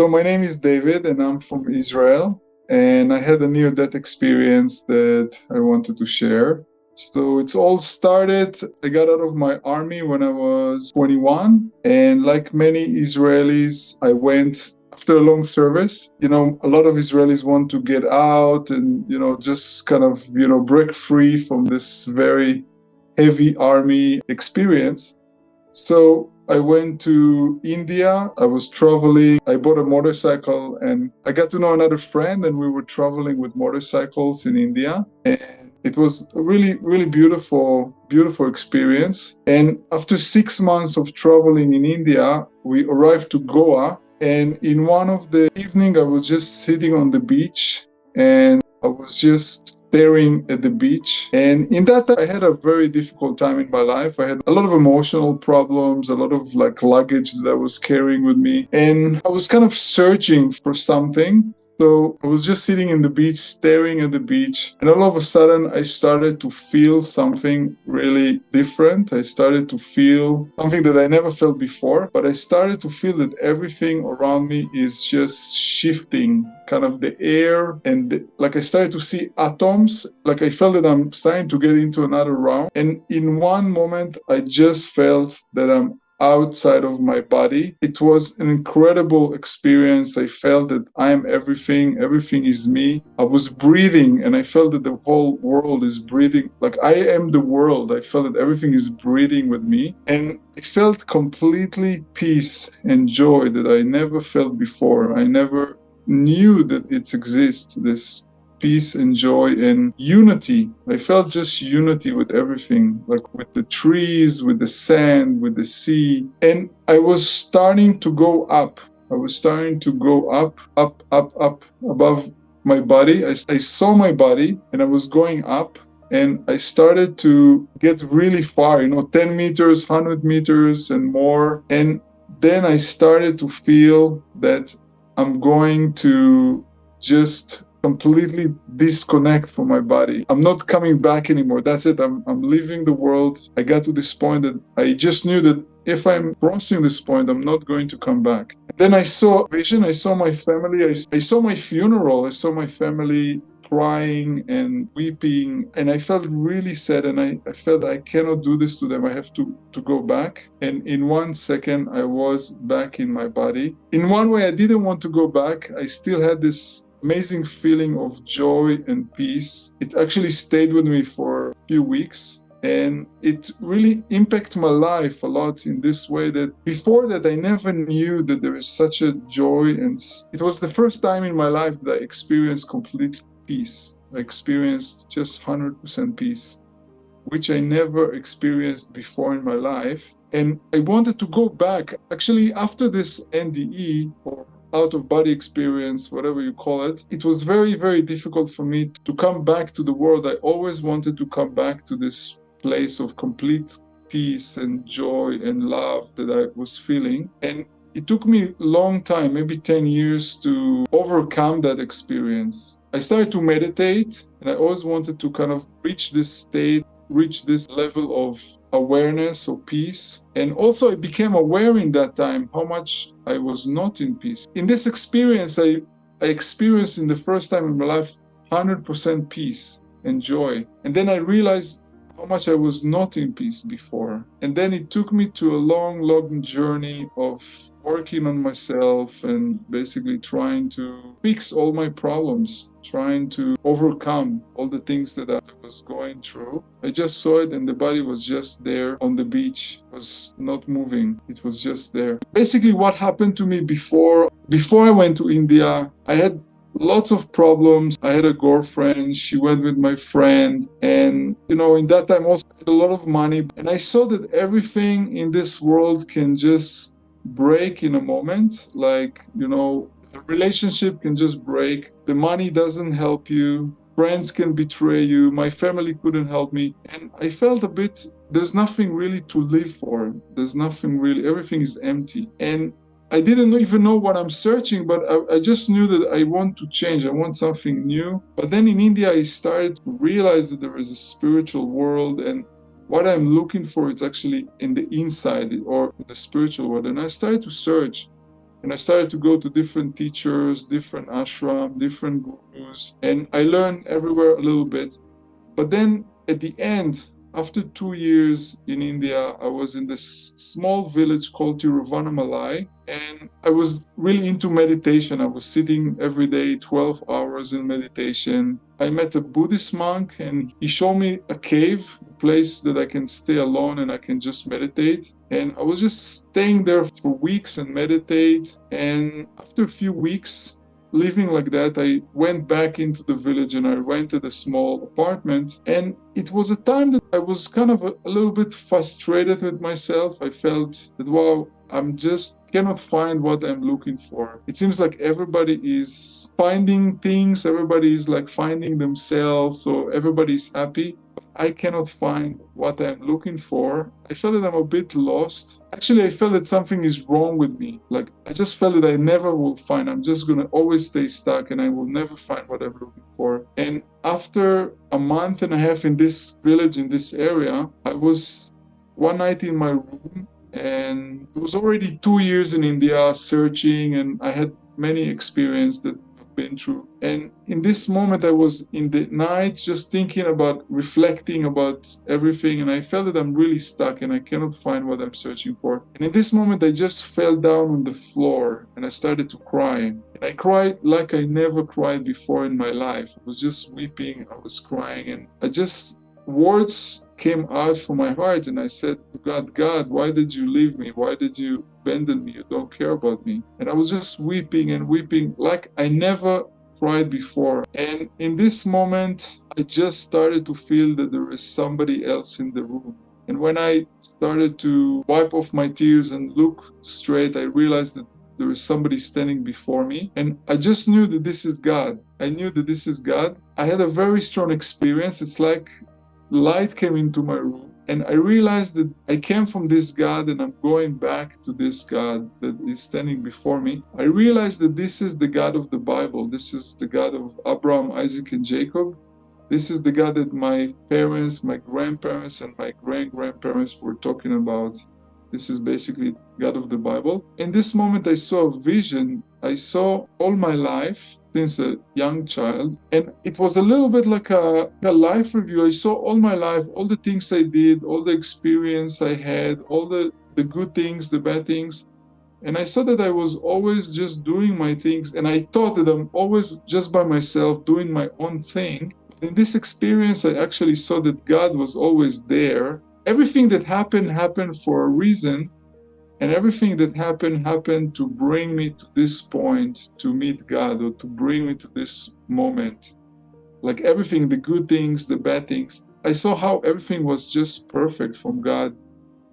So my name is David and I'm from Israel, and I had a near-death experience that I wanted to share. So it's all started, I got out of my army when I was 21, and like many Israelis, I went after a long service. A lot of Israelis want to get out and, just kind of, break free from this very heavy army experience. So I went to India. I was traveling. I bought a motorcycle and I got to know another friend, and we were traveling with motorcycles in India. And it was a really, really beautiful, beautiful experience. And after 6 months of traveling in India, we arrived to Goa. And in one of the evening, I was just sitting on the beach and I was just staring at the beach. And in that time, I had a very difficult time in my life. I had a lot of emotional problems, a lot of luggage that I was carrying with me. And I was kind of searching for something. So I was just sitting in the beach, staring at the beach, and all of a sudden I started to feel something really different. I started to feel something that I never felt before, but I started to feel that everything around me is just shifting, kind of the air, and like I started to see atoms, like I felt that I'm starting to get into another realm. And in one moment, I just felt that I'm outside of my body. It was an incredible experience. I felt that I am everything, everything is me. I was breathing and I felt that the whole world is breathing. Like I am the world. I felt that everything is breathing with me. And I felt completely peace and joy that I never felt before. I never knew that it exists, this peace and joy and unity. I felt just unity with everything, like with the trees, with the sand, with the sea. And I was starting to go up. I was starting to go up, up, up, up above my body. I saw my body and I was going up. And I started to get really far, 10 meters, 100 meters and more. And then I started to feel that I'm going to just completely disconnect from my body. I'm not coming back anymore. That's it. I'm leaving the world. I got to this point that I just knew that if I'm crossing this point, I'm not going to come back. Then I saw vision. I saw my family. I saw my funeral. I saw my family crying and weeping, and I felt really sad, and I felt I cannot do this to them. I have to go back. And in 1 second I was back in my body. In one way, I didn't want to go back. I still had this amazing feeling of joy and peace. It actually stayed with me for a few weeks. And it really impacted my life a lot in this way that before that I never knew that there is such a joy. And it was the first time in my life that I experienced complete peace. I experienced just 100% peace, which I never experienced before in my life. And I wanted to go back. Actually, after this NDE, or out-of-body experience, whatever you call it, it was very, very difficult for me to come back to the world. I always wanted to come back to this place of complete peace and joy and love that I was feeling. And it took me a long time, maybe 10 years, to overcome that experience. I started to meditate, and I always wanted to kind of reach this state, reach this level of awareness or peace. And also I became aware in that time how much I was not in peace. In this experience, I experienced in the first time in my life 100% peace and joy. And then I realized how much I was not in peace before. And then it took me to a long, long journey of working on myself and basically trying to fix all my problems, trying to overcome all the things that I was going through. I just saw it, and the body was just there on the beach, it was not moving. It was just there. Basically, what happened to me before I went to India, I had lots of problems. I had a girlfriend, she went with my friend, and in that time also I had a lot of money, and I saw that everything in this world can just break in a moment. Like, the relationship can just break, the money doesn't help you, friends can betray you, my family couldn't help me, and I felt a bit, there's nothing really to live for. There's nothing really, everything is empty. And I didn't even know what I'm searching, but I just knew that I want to change. I want something new. But then in India, I started to realize that there is a spiritual world, and what I'm looking for is actually in the inside, or in the spiritual world. And I started to search. And I started to go to different teachers, different ashram, different gurus, and I learned everywhere a little bit. But then at the end, after 2 years in India, I was in this small village called Tiruvannamalai, and I was really into meditation. I was sitting every day, 12 hours in meditation. I met a Buddhist monk, and he showed me a cave, a place that I can stay alone and I can just meditate. And I was just staying there for weeks and meditate. And after a few weeks, living like that, I went back into the village and I rented a small apartment. And it was a time that I was kind of a little bit frustrated with myself. I felt that, wow, I'm just cannot find what I'm looking for. It seems like everybody is finding things, everybody is like finding themselves, so everybody's happy. I cannot find what I'm looking for. I felt that I'm a bit lost. Actually, I felt that something is wrong with me. Like, I just felt that I never will find. I'm just going to always stay stuck and I will never find what I'm looking for. And after a month and a half in this village, in this area, I was one night in my room, and it was already 2 years in India searching, and I had many experiences that I've been through. And in this moment, I was in the night just thinking about, reflecting about everything, and I felt that I'm really stuck and I cannot find what I'm searching for. And in this moment, I just fell down on the floor and I started to cry. And I cried like I never cried before in my life. I was just weeping, I was crying, and words came out from my heart, and I said to God, God, why did you leave me? Why did you abandon me? You don't care about me. And I was just weeping and weeping like I never cried before. And in this moment, I just started to feel that there is somebody else in the room. And when I started to wipe off my tears and look straight, I realized that there is somebody standing before me. And I just knew that this is God. I knew that this is God. I had a very strong experience. It's like light came into my room, and I realized that I came from this God and I'm going back to this God that is standing before me. I realized that this is the God of the Bible. This is the God of Abraham, Isaac, and Jacob. This is the God that my parents, my grandparents, and my great-grandparents were talking about. This is basically God of the Bible. In this moment, I saw a vision. I saw all my life since a young child, and it was a little bit like a life review. I saw all my life, all the things I did, all the experience I had, all the good things, the bad things. And I saw that I was always just doing my things, and I thought that I'm always just by myself doing my own thing. In this experience, I actually saw that God was always there. Everything that happened for a reason, and everything that happened to bring me to this point, to meet God, or to bring me to this moment. Like everything, the good things, the bad things, I saw how everything was just perfect from God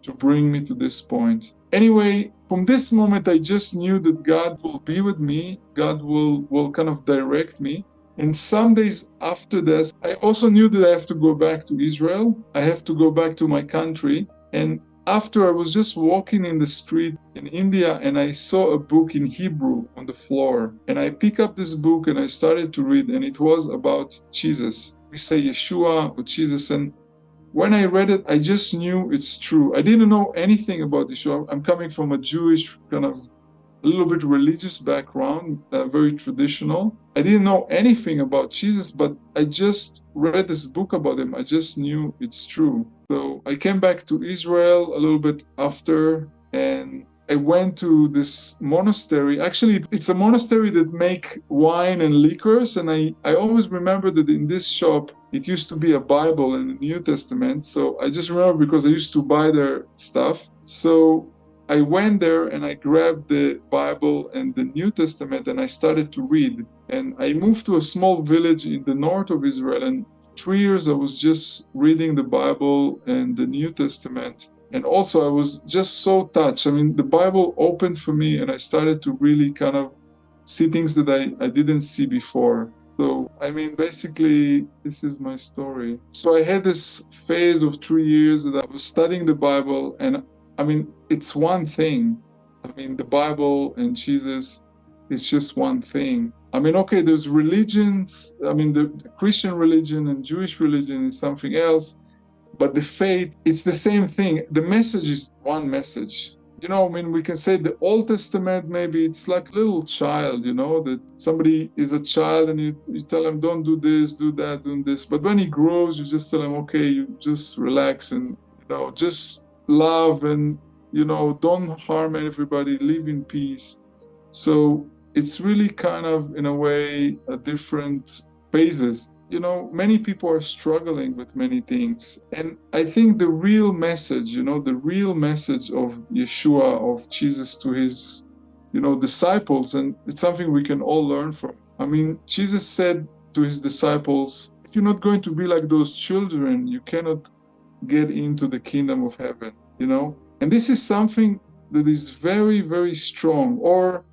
to bring me to this point. Anyway, from this moment, I just knew that God will be with me. God will kind of direct me. And some days after this, I also knew that I have to go back to Israel. I have to go back to my country. And after, I was just walking in the street in India, and I saw a book in Hebrew on the floor. And I picked up this book and I started to read, and it was about Jesus. We say Yeshua or Jesus. And when I read it, I just knew it's true. I didn't know anything about Yeshua. I'm coming from a Jewish kind of a little bit religious background, very traditional. I didn't know anything about Jesus, but I just read this book about him. I just knew it's true. So I came back to Israel a little bit after, and I went to this monastery. Actually, it's a monastery that make wine and liquors, and I always remember that in this shop, it used to be a Bible and a New Testament. So I just remember because I used to buy their stuff. So I went there and I grabbed the Bible and the New Testament and I started to read. And I moved to a small village in the north of Israel, and 3 years I was just reading the Bible and the New Testament. And also I was just so touched. I mean, the Bible opened for me and I started to really kind of see things that I didn't see before. So, I mean, basically, this is my story. So I had this phase of 3 years that I was studying the Bible, and I mean, it's one thing. I mean, the Bible and Jesus is just one thing. I mean, okay, there's religions. I mean, the Christian religion and Jewish religion is something else, but the faith, it's the same thing. The message is one message. I mean, we can say the Old Testament, maybe it's like a little child, that somebody is a child and you tell him, don't do this, do that, do this. But when he grows, you just tell him, okay, you just relax and, just love and, don't harm everybody, live in peace. So it's really kind of, in a way, a different phases. Many people are struggling with many things. And I think the real message, the real message of Yeshua, of Jesus to his, disciples, and it's something we can all learn from. I mean, Jesus said to his disciples, if you're not going to be like those children, you cannot get into the kingdom of heaven. And this is something that is very, very strong. Or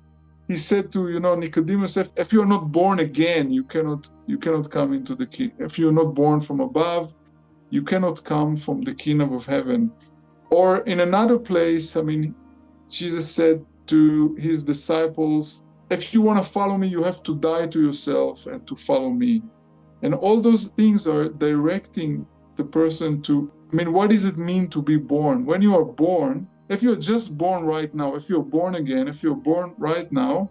he said to Nicodemus, if you are not born again, you cannot come into the kingdom. If you're not born from above, you cannot come from the kingdom of heaven. Or in another place, I mean, Jesus said to his disciples, if you want to follow me, you have to die to yourself and to follow me. And all those things are directing the person to, I mean, what does it mean to be born? When you are born, if you're just born right now, if you're born again, if you're born right now,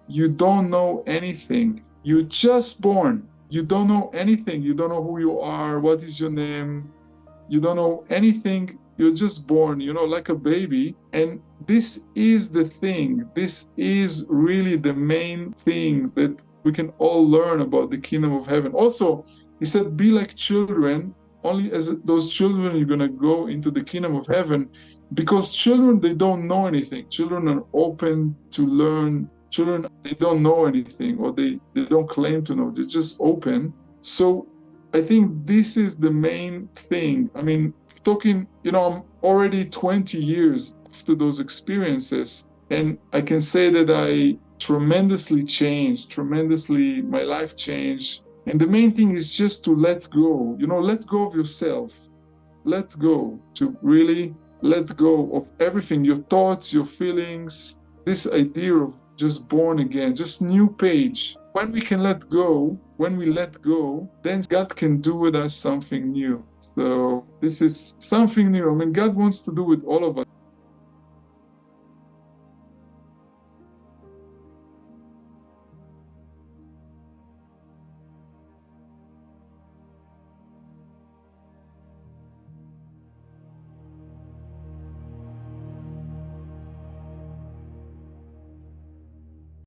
you don't know anything. You're just born. You don't know anything. You don't know who you are. What is your name? You don't know anything. You're just born, like a baby. And this is the thing. This is really the main thing that we can all learn about the kingdom of heaven. Also, he said, be like children. Only as those children, you're going to go into the kingdom of heaven, because children, they don't know anything. Children are open to learn. Children, they don't know anything, or they don't claim to know. They're just open. So I think this is the main thing. I mean, talking, I'm already 20 years after those experiences, and I can say that I tremendously changed, my life changed. And the main thing is just to let go, let go of yourself, let go, to really let go of everything, your thoughts, your feelings, this idea of just born again, just new page. When we can let go, when we let go, then God can do with us something new. So this is something new. I mean, God wants to do with all of us.